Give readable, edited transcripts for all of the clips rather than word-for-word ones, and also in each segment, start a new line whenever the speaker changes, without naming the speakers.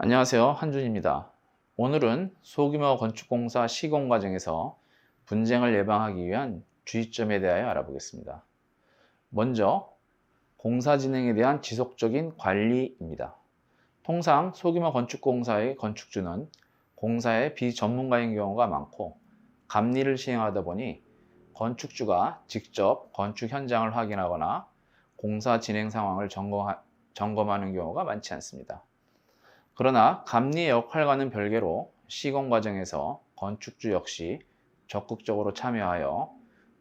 안녕하세요. 한준입니다. 오늘은 소규모 건축공사 시공 과정에서 분쟁을 예방하기 위한 주의점에 대하여 알아보겠습니다. 먼저 공사 진행에 대한 지속적인 관리입니다. 통상 소규모 건축공사의 건축주는 공사의 비전문가인 경우가 많고 감리를 시행하다 보니 건축주가 직접 건축 현장을 확인하거나 공사 진행 상황을 점검하는 경우가 많지 않습니다. 그러나 감리 역할과는 별개로 시공 과정에서 건축주 역시 적극적으로 참여하여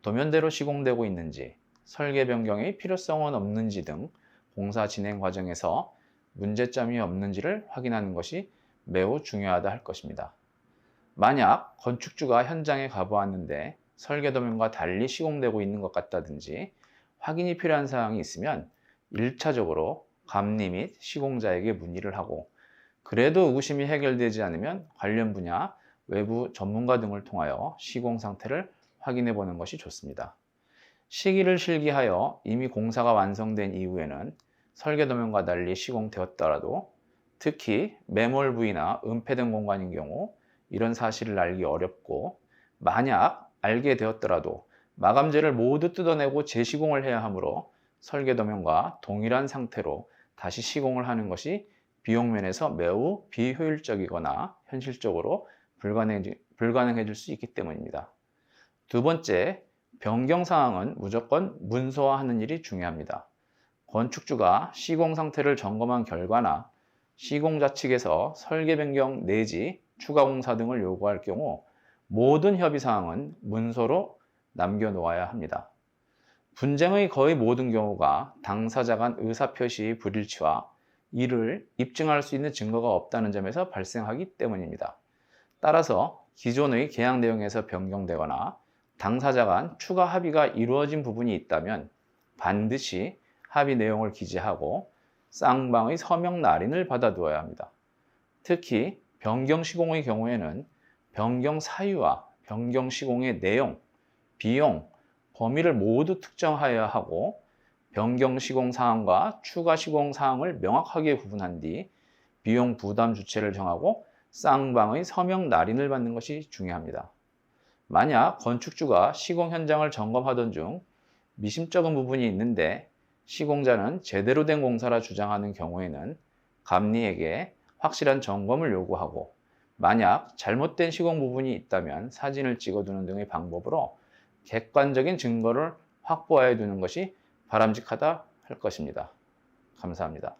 도면대로 시공되고 있는지, 설계 변경의 필요성은 없는지 등 공사 진행 과정에서 문제점이 없는지를 확인하는 것이 매우 중요하다 할 것입니다. 만약 건축주가 현장에 가보았는데 설계 도면과 달리 시공되고 있는 것 같다든지 확인이 필요한 사항이 있으면 1차적으로 감리 및 시공자에게 문의를 하고, 그래도 의구심이 해결되지 않으면 관련 분야, 외부 전문가 등을 통하여 시공 상태를 확인해 보는 것이 좋습니다. 시기를 실기하여 이미 공사가 완성된 이후에는 설계 도면과 달리 시공되었더라도, 특히 매몰 부위나 은폐된 공간인 경우 이런 사실을 알기 어렵고, 만약 알게 되었더라도 마감재를 모두 뜯어내고 재시공을 해야 하므로 설계 도면과 동일한 상태로 다시 시공을 하는 것이 비용 면에서 매우 비효율적이거나 현실적으로 불가능해질 수 있기 때문입니다. 두 번째, 변경 사항은 무조건 문서화하는 일이 중요합니다. 건축주가 시공 상태를 점검한 결과나 시공자 측에서 설계 변경 내지 추가 공사 등을 요구할 경우 모든 협의 사항은 문서로 남겨놓아야 합니다. 분쟁의 거의 모든 경우가 당사자 간 의사표시의 불일치와 이를 입증할 수 있는 증거가 없다는 점에서 발생하기 때문입니다. 따라서 기존의 계약 내용에서 변경되거나 당사자 간 추가 합의가 이루어진 부분이 있다면 반드시 합의 내용을 기재하고 쌍방의 서명 날인을 받아두어야 합니다. 특히 변경 시공의 경우에는 변경 사유와 변경 시공의 내용, 비용, 범위를 모두 특정하여야 하고, 변경 시공 사항과 추가 시공 사항을 명확하게 구분한 뒤 비용 부담 주체를 정하고 쌍방의 서명 날인을 받는 것이 중요합니다. 만약 건축주가 시공 현장을 점검하던 중 미심쩍은 부분이 있는데 시공자는 제대로 된 공사라 주장하는 경우에는 감리에게 확실한 점검을 요구하고, 만약 잘못된 시공 부분이 있다면 사진을 찍어두는 등의 방법으로 객관적인 증거를 확보하여 두는 것이 바람직하다 할 것입니다. 감사합니다.